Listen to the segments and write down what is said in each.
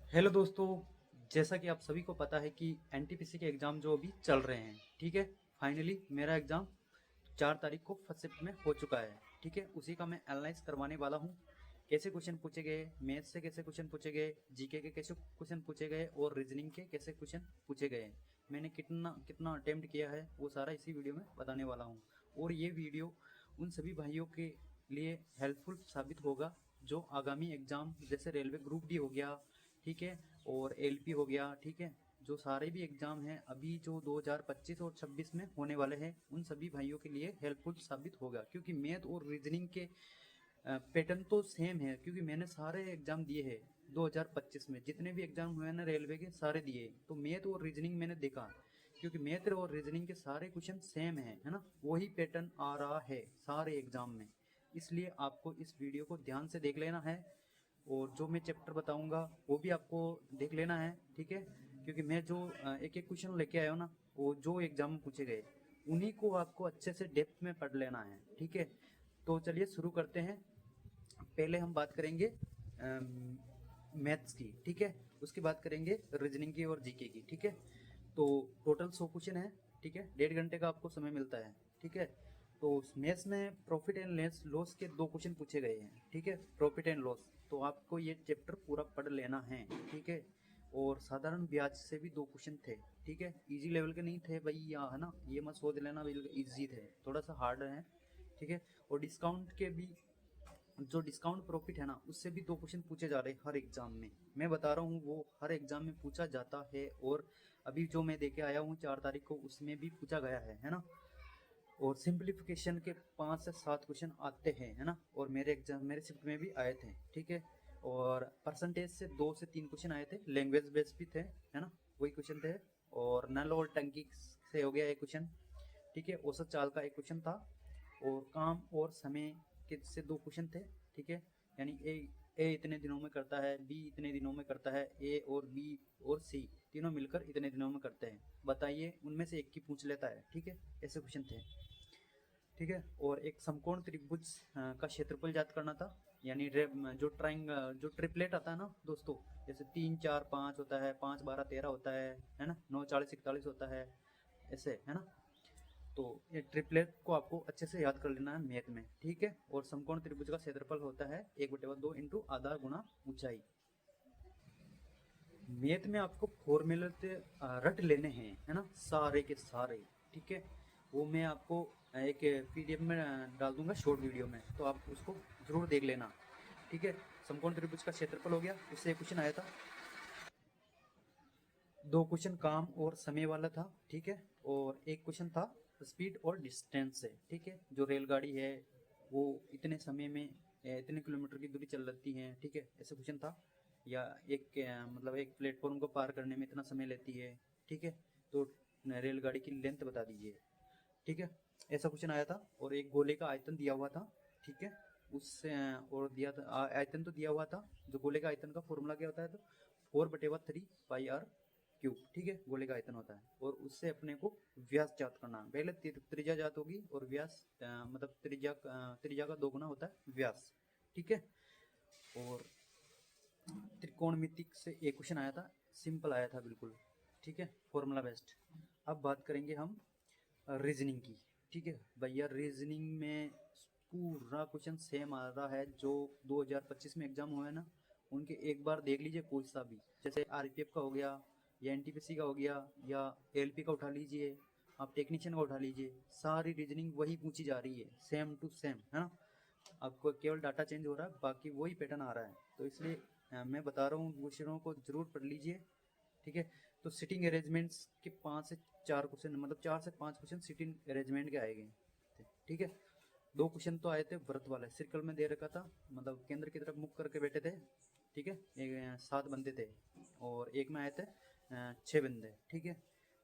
Hello दोस्तों। जैसा कि आप सभी को पता है कि एनटीपीसी के एग्ज़ाम जो अभी चल रहे हैं, ठीक है। फाइनली मेरा एग्ज़ाम 4 तारीख को फर्स्ट शिफ्ट में हो चुका है, ठीक है। उसी का मैं एनालाइज करवाने वाला हूँ। कैसे क्वेश्चन पूछे गए, मैथ से कैसे क्वेश्चन पूछे गए, जीके के कैसे क्वेश्चन पूछे गए और रीजनिंग के कैसे क्वेश्चन पूछे गए। मैंने कितना कितना अटेम्प्ट किया है वो सारा इसी वीडियो में बताने वाला हूँ। और ये वीडियो उन सभी भाइयों के लिए हेल्पफुल साबित होगा जो आगामी एग्ज़ाम जैसे रेलवे ग्रुप डी हो गया, ठीक है, और एलपी हो गया, ठीक है। जो सारे भी एग्ज़ाम हैं अभी जो 2025 और 26 में होने वाले हैं उन सभी भाइयों के लिए हेल्पफुल साबित होगा, क्योंकि मैथ और रीजनिंग के पैटर्न तो सेम है, क्योंकि मैंने सारे एग्ज़ाम दिए हैं 2025 में। जितने भी एग्ज़ाम हुए हैं ना रेलवे के सारे दिए, तो मैथ और रीजनिंग मैंने देखा, क्योंकि मैथ और रीजनिंग के सारे क्वेश्चन सेम है ना। वही पैटर्न आ रहा है सारे एग्ज़ाम में। इसलिए आपको इस वीडियो को ध्यान से देख लेना है और जो मैं चैप्टर बताऊंगा वो भी आपको देख लेना है, ठीक है। क्योंकि मैं जो एक एक क्वेश्चन लेके आया हूँ ना, वो जो एग्जाम में पूछे गए उन्हीं को आपको अच्छे से डेप्थ में पढ़ लेना है, ठीक है। तो चलिए शुरू करते हैं। पहले हम बात करेंगे मैथ्स की, ठीक है। उसके बाद करेंगे रीजनिंग की और जीके की, ठीक है। तो टोटल 100 क्वेश्चन है, ठीक है। 1.5 घंटे का आपको समय मिलता है, ठीक है। तो मैथ्स में प्रॉफिट एंड लॉस के 2 क्वेश्चन पूछे गए हैं, ठीक है। प्रॉफिट एंड लॉस तो आपको ये चैप्टर पूरा पढ़ लेना है, ठीक है। और साधारण ब्याज से भी 2 क्वेश्चन थे, ठीक है। इजी लेवल के नहीं थे भाई, या है ना, ये मत सोच लेना बिल्कुल इजी थे, थोड़ा सा हार्ड है, ठीक है। और डिस्काउंट के भी, जो डिस्काउंट प्रॉफिट है ना, उससे भी 2 क्वेश्चन पूछे जा रहे हैं हर एग्जाम में। मैं बता रहा हूँ वो हर एग्जाम में पूछा जाता है। और अभी जो मैं देके आया हूँ 4 तारीख को उसमें भी पूछा गया है ना। और सिंप्लीफिकेशन के 5 से 7 क्वेश्चन आते हैं, है ना। और मेरे एग्जाम मेरे शिफ्ट में भी आए थे, ठीक है। और परसेंटेज से 2 से 3 क्वेश्चन आए थे, लैंग्वेज बेस्ड भी थे, है ना, वही क्वेश्चन थे। और नल और टंकी से हो गया एक क्वेश्चन, ठीक है। औसत चाल का एक क्वेश्चन था। और काम और समय के से 2 क्वेश्चन थे, ठीक है। यानी ए इतने दिनों में करता है, बी इतने दिनों में करता है, ए और बी और सी तीनों मिलकर इतने दिनों में करते हैं, बताइए उनमें से एक की पूछ लेता है, ठीक है। ऐसे क्वेश्चन थे, ठीक है। और एक समकोण त्रिभुज का क्षेत्रफल ज्ञात करना था। यानी जो जो ट्रिपलेट आता है ना दोस्तों, जैसे 3 4 5 होता है, 5 12 13 होता है ना, 9 40 41 होता है, ऐसे है ना। तो ये ट्रिपलेट को आपको अच्छे से याद कर लेना है मैथ में, ठीक है। और समकोण त्रिभुज का क्षेत्रफल होता है 1/2 इंटू आधार गुना ऊंचाई। मैथ में आपको फॉर्मूले रट लेने हैं, है ना, सारे के सारे, ठीक है। वो मैं आपको एक पीडीएफ में डाल दूंगा शॉर्ट वीडियो में, तो आप उसको जरूर देख लेना, ठीक है। समकोण त्रिभुज का क्षेत्रफल हो गया, उससे एक क्वेश्चन आया था। 2 क्वेश्चन काम और समय वाला था, ठीक है। और एक क्वेश्चन था स्पीड और डिस्टेंस से, ठीक है। जो रेलगाड़ी है वो इतने समय में इतने किलोमीटर की दूरी चल लेती है, ठीक है, ऐसे क्वेश्चन था। या एक मतलब एक प्लेटफॉर्म को पार करने में इतना समय लेती है, ठीक है। तो रेलगाड़ी की लेंथ बता दीजिए, ठीक है। ऐसा क्वेश्चन आया था। और एक गोले का आयतन दिया हुआ था, ठीक है। उससे और दिया था आयतन तो दिया हुआ था। जो गोले का आयतन का फॉर्मूला क्या होता है, तो 4/3 पाई आर क्यूब, ठीक है, गोले का आयतन होता है। और उससे अपने को व्यास ज्ञात करना है। पहले त्रिज्या ज्ञात होगी और व्यास मतलब त्रिज्या का 2 गुना होता है व्यास, ठीक है। और त्रिकोणमिति से एक क्वेश्चन आया था, सिंपल आया था बिल्कुल, ठीक है, फॉर्मूला बेस्ड। अब बात करेंगे हम रीजनिंग की, ठीक है भैया। रीजनिंग में पूरा क्वेश्चन सेम आ रहा है जो 2025 में एग्जाम हुआ है ना, उनके एक बार देख लीजिए कोई सा भी। जैसे आरपीएफ का हो गया, या एनटीपीसी का हो गया, या एलपी का उठा लीजिए, आप टेक्नीशियन का उठा लीजिए, सारी रीजनिंग वही पूछी जा रही है, सेम टू सेम, है ना। आपको केवल डाटा चेंज हो रहा है, बाकी वही पैटर्न आ रहा है। तो इसलिए मैं बता रहा हूँ क्वेश्चनों को जरूर पढ़ लीजिए, ठीक है। तो सिटिंग अरेंजमेंट्स के 5 से 4 क्वेश्चन, मतलब 4 से 5 क्वेश्चन सिटिंग अरेंजमेंट के आएंगे, ठीक है। 2 क्वेश्चन तो आए थे व्रत वाले, सर्कल में दे रखा था, मतलब केंद्र की तरफ मुख करके बैठे थे, ठीक है। 7 बंदे थे। और एक में आए थे 6 बंदे, ठीक है।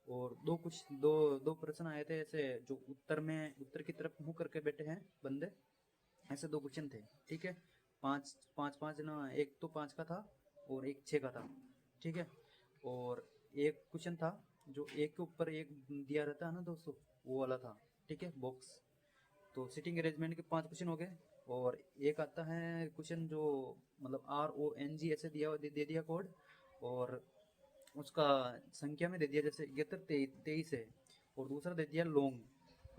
और दो प्रश्न आए थे ऐसे, जो उत्तर की तरफ मुंह करके बैठे हैं बंदे, ऐसे 2 क्वेश्चन थे, ठीक है। पाँच पाँच पाँच ना, एक तो 5 का था और एक 6 का था, ठीक है। और एक क्वेश्चन था जो एक के ऊपर एक दिया रहता है ना दोस्तों, वो वाला था, ठीक है, बॉक्स। तो सिटिंग अरेंजमेंट के 5 क्वेश्चन हो गए। और एक आता है क्वेश्चन जो मतलब RONG ऐसे दे दिया कोड, और उसका संख्या में दे दिया, जैसे 73 है, और दूसरा दे दिया लॉन्ग,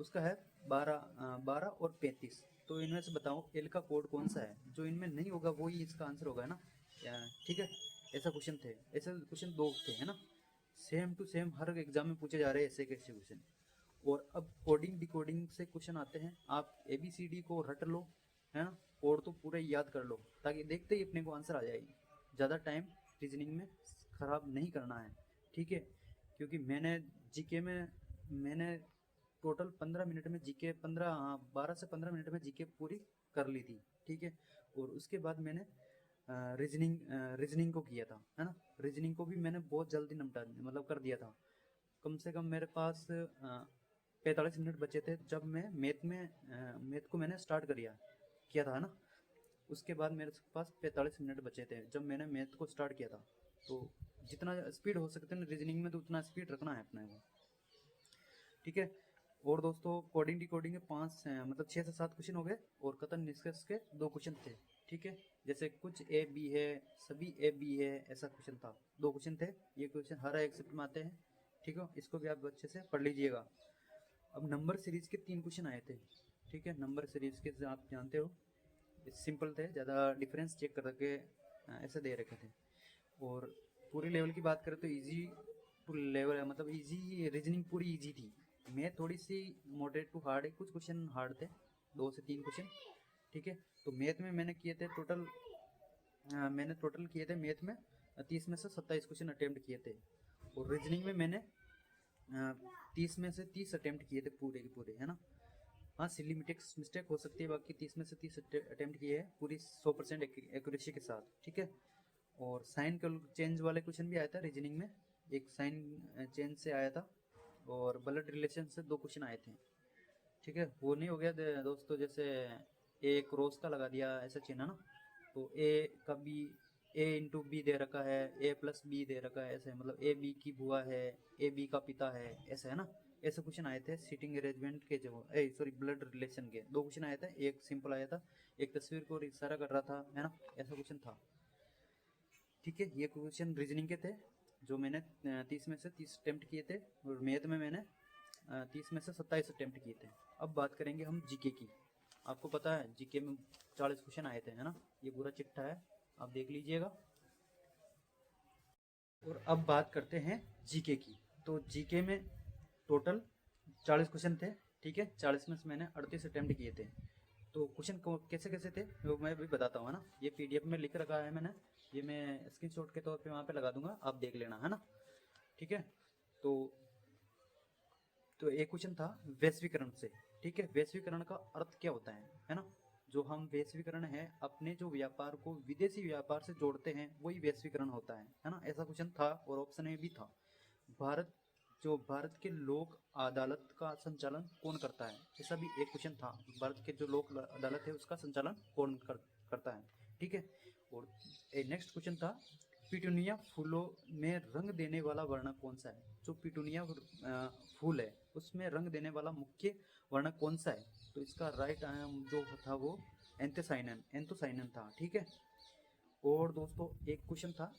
उसका है 12 और 35। तो इनमें से बताओ एल का कोड कौन सा है? जो इनमें नहीं होगा वही इसका आंसर होगा, है ना। ठीक है, ऐसा क्वेश्चन थे, ऐसे क्वेश्चन दो थे, है ना। सेम टू सेम हर एग्जाम में पूछे जा रहे हैं ऐसे कैसे क्वेश्चन। और अब कोडिंग डिकोडिंग से क्वेश्चन आते हैं, आप ABCD को रट लो, है ना, कोड तो पूरे याद कर लो, ताकि देखते ही अपने को आंसर आ जाएगी। ज़्यादा टाइम रीजनिंग में ख़राब नहीं करना है, ठीक है। क्योंकि मैंने टोटल 15 मिनट में जीके 12 से 15 मिनट में जीके पूरी कर ली थी, ठीक है। और उसके बाद मैंने रीजनिंग को किया था, है ना। रीजनिंग को भी मैंने बहुत जल्दी निपटा मतलब कर दिया था। कम से कम मेरे पास 45 मिनट बचे थे जब मैं मैथ को मैंने स्टार्ट किया था, है ना। उसके बाद मेरे पास 45 मिनट बचे थे जब मैंने मैथ को स्टार्ट किया था। तो जितना स्पीड हो सकता है ना रीजनिंग में, तो उतना स्पीड रखना है अपने को, ठीक है। और दोस्तों कोडिंग डिकोडिंग के 6 से 7 क्वेश्चन हो गए, और कथन निष्कर्ष के 2 क्वेश्चन थे, ठीक है। जैसे कुछ ए बी है, सभी ए बी है, ऐसा क्वेश्चन था, 2 क्वेश्चन थे। ये क्वेश्चन हर एक शिफ्ट में आते हैं, ठीक है। इसको भी आप अच्छे से पढ़ लीजिएगा। अब नंबर सीरीज के 3 क्वेश्चन आए थे, ठीक है। नंबर सीरीज के आप जानते हो सिंपल थे, ज़्यादा डिफरेंस चेक करके ऐसे दे रखे थे। और पूरे लेवल की बात करें तो इजी टू लेवल है, मतलब इजी रीजनिंग पूरी इजी थी। मैथ थोड़ी सी मॉडरेट टू हार्ड है, कुछ क्वेश्चन हार्ड थे, 2 से 3 क्वेश्चन, ठीक है। तो मैथ में मैंने टोटल किए थे मैथ में 30 में से 27 क्वेश्चन अटेम्प्ट किए थे। और रीजनिंग में मैंने 30 में से 30 अटेम्प्ट किए थे पूरे के पूरे, है ना। हाँ, सिली मिस्टेक हो सकती है, बाकी 30 में से 30 अटेम्प्ट किए हैं पूरी 100% एक्यूरेसी के साथ, ठीक है। और साइन चेंज वाले क्वेश्चन भी आया था रीजनिंग में, एक साइन चेंज से आया था, और ब्लड रिलेशन से 2 क्वेश्चन आए थे, ठीक है। वो नहीं हो गया दोस्तों, जैसे ए क्रॉस का लगा दिया ऐसा चिन्ह, है ना। तो ए का बी, A × B दे रखा है, A+B दे रखा है, ऐसे मतलब ए बी की बुआ है, ए बी का पिता है, ऐसा, है ना। ऐसे क्वेश्चन आए थे सीटिंग अरेंजमेंट के, जो ब्लड रिलेशन के 2 क्वेश्चन आए थे, एक सिंपल आया था, एक तस्वीर को इशारा कर रहा था, है ना, ऐसा क्वेश्चन था, ठीक है। ये क्वेश्चन रीजनिंग के थे जो मैंने 30 में से 30 अटेम्प्ट किए थे, और मैथ में मैंने 30 में से 27 अटेम्प्ट किए थे। अब बात करेंगे हम जीके की। आपको पता है जीके में 40 क्वेश्चन आए थे, है ना। ये पूरा चिट्ठा है, आप देख लीजिएगा। और अब बात करते हैं जीके की। तो जीके में टोटल 40 क्वेश्चन थे, ठीक है। 40 में से मैंने 38 अटेम्प्ट किए थे। तो क्वेश्चन कैसे कैसे थे वो मैं भी बताता हूँ, है ना। ये PDF में लिख रखा है मैंने, ये मैं स्क्रीनशॉट के तौर पे वहाँ पे लगा दूंगा, आप देख लेना, है ना, ठीक है। तो एक क्वेश्चन था वैश्वीकरण से, ठीक है। वैश्वीकरण का अर्थ क्या होता है ना। जो हम वैश्वीकरण है, अपने जो व्यापार को विदेशी व्यापार से जोड़ते हैं, वही वैश्वीकरण होता है ना। ऐसा क्वेश्चन था, और ऑप्शन में भी था, भारत के लोक अदालत का संचालन कौन करता है, ऐसा भी एक क्वेश्चन था। भारत के जो लोक अदालत है उसका संचालन कौन करता है, ठीक है। और नेक्स्ट क्वेश्चन था, पिटूनिया फूलों में रंग देने वाला वर्ण कौन सा है। जो पिटूनिया फूल है उसमें रंग देने वाला मुख्य वर्ण कौन सा है। तो इसका राइट जो था वो एंथोसाइनन था, ठीक है। और दोस्तों एक क्वेश्चन था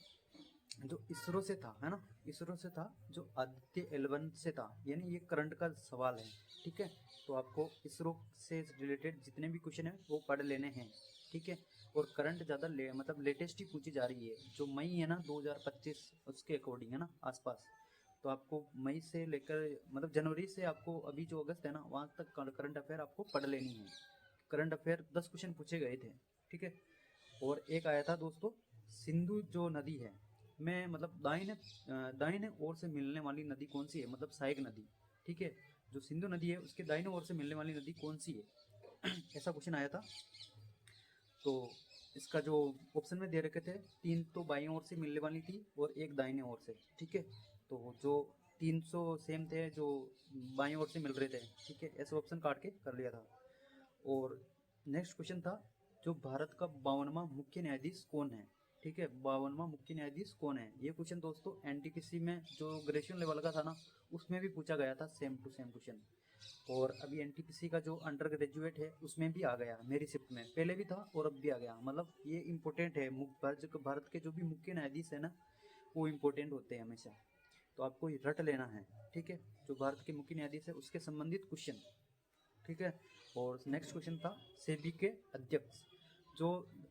जो इसरो से था, है ना, इसरो से था, जो आदित्य L1 से था, यानी ये करंट का सवाल है, ठीक है। तो आपको इसरो से रिलेटेड जितने भी क्वेश्चन है वो पढ़ लेने हैं, ठीक है। और करंट ज़्यादा मतलब लेटेस्ट ही पूछी जा रही है, जो मई है ना 2025 उसके अकॉर्डिंग, है ना, आसपास। तो आपको मई से लेकर मतलब जनवरी से आपको अभी जो अगस्त है ना वहाँ तक करंट अफेयर आपको पढ़ लेनी है। करंट अफेयर 10 क्वेश्चन पूछे गए थे, ठीक है। और एक आया था दोस्तों, सिंधु जो नदी है में मतलब दाहिने ओर से मिलने वाली नदी कौन सी है, मतलब सहायक नदी, ठीक है। जो सिंधु नदी है उसके दाहिने ओर से मिलने वाली नदी कौन सी है ऐसा क्वेश्चन आया था। तो इसका जो ऑप्शन में दे रखे थे, 3 तो बाईं ओर से मिलने वाली थी और एक दाहिने ओर से, ठीक है। तो जो 300 सेम थे जो बाईं ओर से मिल रहे थे, ठीक है, ऐसे ऑप्शन काट के कर लिया था। और नेक्स्ट क्वेश्चन था, जो भारत का 52वां मुख्य न्यायाधीश कौन है, ठीक है। 52वां मुख्य न्यायाधीश कौन है। ये क्वेश्चन दोस्तों NTPC में जो ग्रेजुएशन लेवल का था ना उसमें भी पूछा गया था, सेम टू सेम क्वेश्चन। और अभी NTPC का जो अंडर ग्रेजुएट है उसमें भी आ गया, मेरी शिफ्ट में पहले भी था और अब भी आ गया, मतलब ये इंपॉर्टेंट है। भारत के जो भी मुख्य न्यायाधीश है ना वो इम्पोर्टेंट होते हैं हमेशा, तो आपको ये रट लेना है, ठीक है। जो भारत के मुख्य न्यायाधीश है उसके संबंधित क्वेश्चन, ठीक है। और नेक्स्ट क्वेश्चन था सेबी के अध्यक्ष, जो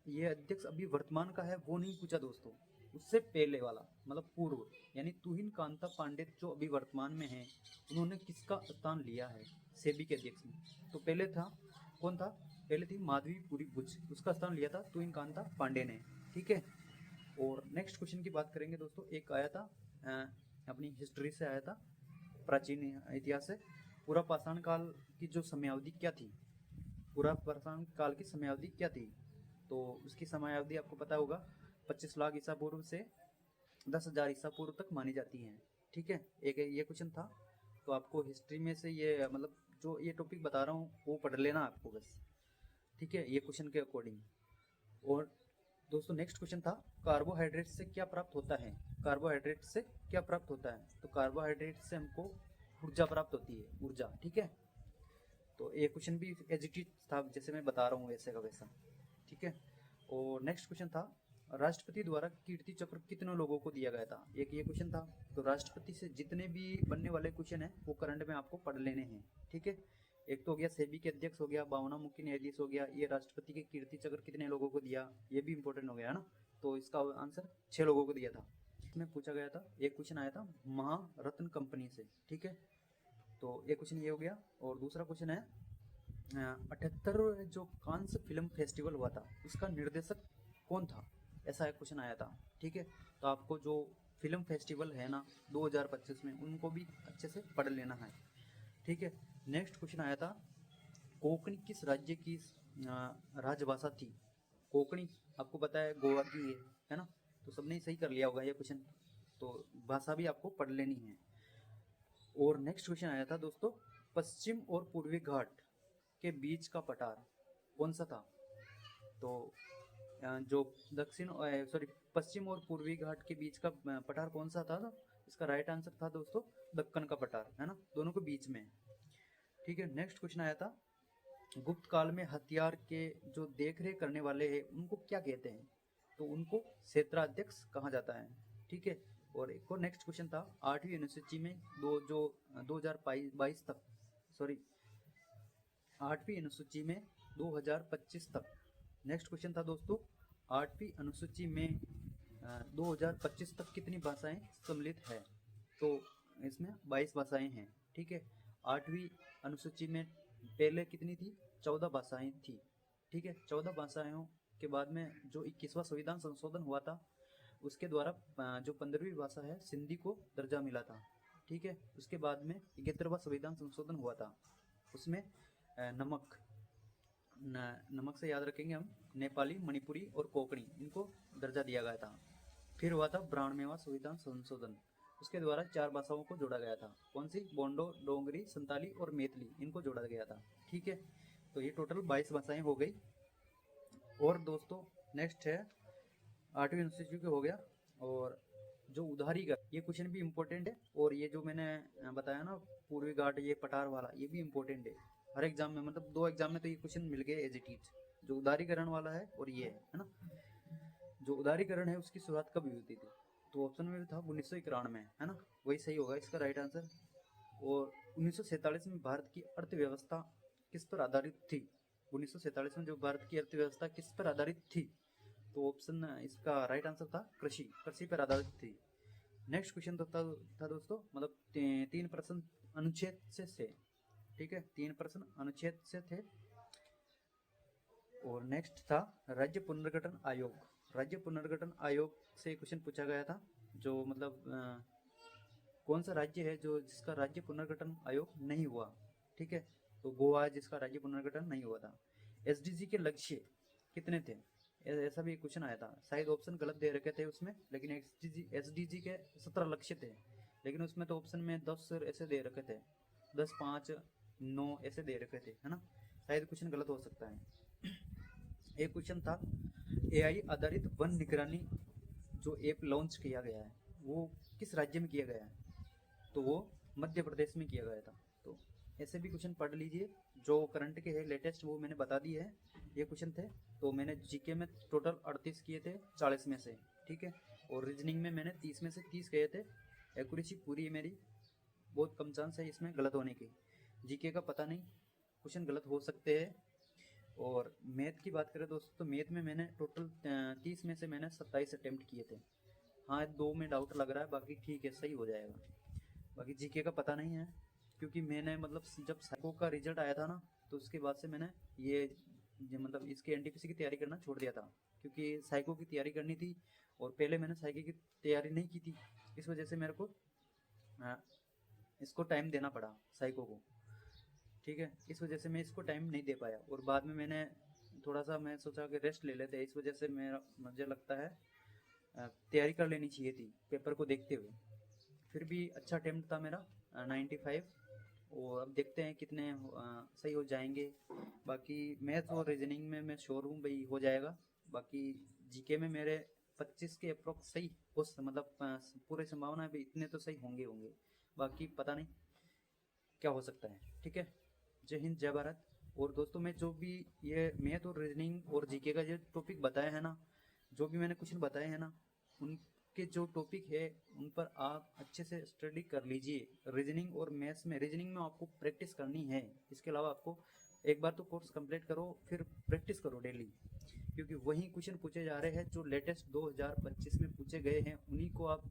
ये अध्यक्ष अभी वर्तमान का है वो नहीं पूछा दोस्तों, उससे पहले वाला मतलब पूर्व, यानी तुहिन कांता पांडे जो अभी वर्तमान में है, उन्होंने किसका स्थान लिया है सेबी के अध्यक्ष में। तो पहले था कौन था, पहले थी माधवी पुरी बुच, उसका स्थान लिया था तुहिन कांता पांडे ने, ठीक है। और नेक्स्ट क्वेश्चन की बात करेंगे दोस्तों, एक आया था अपनी हिस्ट्री से आया था, प्राचीन इतिहास से, पूरा पाषाण काल की जो समयावधि क्या थी, पूरा पाषाण काल की समयावधि क्या थी। तो उसकी समयावधि आपको पता होगा 25 लाख ईसा पूर्व से 10,000 ईसा पूर्व तक मानी जाती है, ठीक है। एक ये क्वेश्चन था, तो आपको हिस्ट्री में से ये मतलब जो ये टॉपिक बता रहा हूँ वो पढ़ लेना आपको बस, ठीक है, ये क्वेश्चन के अकॉर्डिंग। और दोस्तों नेक्स्ट क्वेश्चन था कार्बोहाइड्रेट से क्या प्राप्त होता है, कार्बोहाइड्रेट से क्या प्राप्त होता है। तो कार्बोहाइड्रेट से हमको ऊर्जा प्राप्त होती है, ऊर्जा, ठीक है। तो ये क्वेश्चन भी एज इट इज था जैसे मैं बता रहा हूँ वैसे का वैसा, ठीक है। और नेक्स्ट क्वेश्चन था राष्ट्रपति द्वारा कीर्ति चक्र कितने लोगों को दिया गया था, एक ये क्वेश्चन था। तो राष्ट्रपति से जितने भी बनने वाले क्वेश्चन हैं वो करंट में आपको पढ़ लेने हैं, ठीक है। एक तो हो गया सेबी के अध्यक्ष हो गया, 52 मुख्य न्यायाधीश हो गया, ये राष्ट्रपति के कीर्ति चक्र कितने लोगों को दिया, ये भी इंपॉर्टेंट हो गया है ना। तो इसका आंसर 6 लोगों को दिया था। इसमें पूछा गया था, एक क्वेश्चन आया था महारत्न कंपनी से, ठीक है। तो एक क्वेश्चन ये हो गया। और दूसरा क्वेश्चन है 78 जो कांस फिल्म फेस्टिवल हुआ था उसका निर्देशक कौन था, ऐसा एक क्वेश्चन आया था, ठीक है। तो आपको जो फिल्म फेस्टिवल है ना 2025 में उनको भी अच्छे से पढ़ लेना है, ठीक है। नेक्स्ट क्वेश्चन आया था कोंकणी किस राज्य की राजभाषा थी। कोंकणी आपको पता है गोवा की है ना, तो सबने सही कर लिया होगा ये क्वेश्चन, तो भाषा भी आपको पढ़ लेनी है। और नेक्स्ट क्वेश्चन आया था दोस्तों पश्चिम और पूर्वी घाट के बीच का पठार कौन सा था। तो जो दक्षिण सॉरी पश्चिम और पूर्वी घाट के बीच का पठार कौन सा था, इसका राइट आंसर था दोस्तों दक्कन का पठार, है ना, दोनों के बीच में, ठीक है। नेक्स्ट क्वेश्चन आया था गुप्त काल में हथियार के जो देख रेख करने वाले हैं उनको क्या कहते हैं, तो उनको क्षेत्राध्यक्ष कहा जाता है, ठीक है। और एक और नेक्स्ट क्वेश्चन था 8वीं अनुसूची में 2022 तक, सॉरी 8वीं अनुसूची में 2025 तक। नेक्स्ट क्वेश्चन था दोस्तों 8वीं अनुसूची में 2025 तक कितनी भाषाएं सम्मिलित है, तो इसमें 22 भाषाएं हैं, ठीक है। 8वीं अनुसूची में पहले कितनी थी, 14 भाषाएं थी, ठीक है। 14 भाषाओं के बाद में जो 21वां संविधान संशोधन हुआ था उसके द्वारा जो 15वीं भाषा है सिंधी को दर्जा मिला था, ठीक है। उसके बाद में 71वां संविधान संशोधन हुआ था, उसमें नमक से याद रखेंगे हम, नेपाली, मणिपुरी और कोंकणी इनको दर्जा दिया गया था। फिर हुआ था 92वां संविधान संशोधन, उसके द्वारा 4 भाषाओं को जोड़ा गया था, कौन सी, बोंडो, डोंगरी, संताली और मैथिली, इनको जोड़ा गया था, ठीक है। तो ये टोटल 22 भाषाएं हो गई। और दोस्तों नेक्स्ट है 8वीं अनुसूची हो गया। और जो उधारीकर, ये क्वेश्चन भी इम्पोर्टेंट है, और ये जो मैंने बताया ना पूर्वी घाट ये पठार वाला, ये भी इम्पोर्टेंट है हर एग्जाम में, मतलब 2 एग्जाम में तो ये क्वेश्चन मिल गए एज इट इज, जो उदारीकरण वाला है और ये है ना। जो उदारीकरण है उसकी शुरुआत कब हुई थी, तो ऑप्शन में था 1991 में, है ना, वही सही होगा इसका राइट आंसर। और 1947 में भारत की अर्थव्यवस्था किस पर आधारित थी, 1947 में जो भारत की अर्थव्यवस्था किस पर आधारित थी, तो ऑप्शन इसका राइट आंसर था कृषि, कृषि पर आधारित थी। नेक्स्ट क्वेश्चन तो था दोस्तों मतलब 3% अनुच्छेद से थे, ठीक है, 3% अनुच्छेद से थे। और नेक्स्ट था राज्य पुनर्गठन आयोग, राज्य पुनर्गठन आयोग से क्वेश्चन पूछा गया था, जो मतलब कौन सा राज्य है जो जिसका राज्य पुनर्गठन आयोग नहीं हुआ, ठीक है, तो गोवा जिसका राज्य पुनर्गठन नहीं हुआ था। एसडीजी के लक्ष्य कितने थे, ऐसा भी क्वेश्चन आया था, शायद ऑप्शन गलत दे रखे थे उसमें, लेकिन एसडीजी के 17 लक्ष्य थे, लेकिन उसमें तो ऑप्शन में 10 ऐसे दे रखे थे, 10, 5, 9 ऐसे दे रखे थे, है ना, शायद क्वेश्चन गलत हो सकता है। एक क्वेश्चन था एआई आधारित वन निगरानी जो ऐप लॉन्च किया गया है वो किस राज्य में किया गया है, तो वो मध्य प्रदेश में किया गया था। तो ऐसे भी क्वेश्चन पढ़ लीजिए, जो करंट के है लेटेस्ट वो मैंने बता दिए हैं, ये क्वेश्चन थे। तो मैंने जीके में टोटल 38 किए थे 40 में से, ठीक है। और रीजनिंग में मैंने 30 में से 30 गए थे। एक्यूरेसी पूरी है मेरी, बहुत कम चांस है इसमें गलत होने की। जीके का पता नहीं, क्वेश्चन गलत हो सकते हैं। और मैथ की बात करें दोस्तों, तो मैथ में मैंने टोटल 30 में से मैंने 27 अटेम्प्ट किए थे। हाँ, 2 में डाउट लग रहा है, बाकी ठीक है, सही हो जाएगा। बाकी जीके का पता नहीं है, क्योंकि मैंने मतलब जब साइको का रिजल्ट आया था ना, तो उसके बाद से मैंने ये मतलब इसके एनटीपीसी की तैयारी करना छोड़ दिया था, क्योंकि साइको की तैयारी करनी थी और पहले मैंने साइको की तैयारी नहीं की थी। इस वजह से मेरे को इसको टाइम देना पड़ा साइको को, ठीक है। इस वजह से मैं इसको टाइम नहीं दे पाया, और बाद में मैंने थोड़ा सा मैं सोचा कि रेस्ट ले लेते हैं। इस वजह से मुझे लगता है तैयारी कर लेनी चाहिए थी पेपर को देखते हुए। फिर भी अच्छा अटेम्प्ट था मेरा 95। और अब देखते हैं कितने सही हो जाएंगे। बाकी मैथ और रीजनिंग में मैं श्योर हूँ भाई हो जाएगा। बाकी जीके में मेरे 25 के अप्रोक्स सही हो, मतलब पूरी संभावना है भाई इतने तो सही होंगे। बाकी पता नहीं क्या हो सकता है, ठीक है। जय हिंद, जय भारत। और दोस्तों, मैं जो भी ये मैथ और रीजनिंग और जीके का जो टॉपिक बताया है ना, जो भी मैंने क्वेश्चन बताए हैं ना, उनके जो टॉपिक है उन पर आप अच्छे से स्टडी कर लीजिए। रीजनिंग और मैथ्स में, रीजनिंग में आपको प्रैक्टिस करनी है। इसके अलावा आपको एक बार तो कोर्स कंप्लीट करो, फिर प्रैक्टिस करो डेली, क्योंकि वही क्वेश्चन पूछे जा रहे हैं जो लेटेस्ट 2025 में पूछे गए हैं, उन्हीं को आप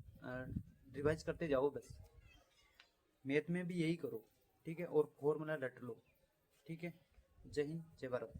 रिवाइज करते जाओ बस। मैथ में भी यही करो, ठीक है। और फॉर्मूला रट लो, ठीक है। जय हिंद, जय भारत।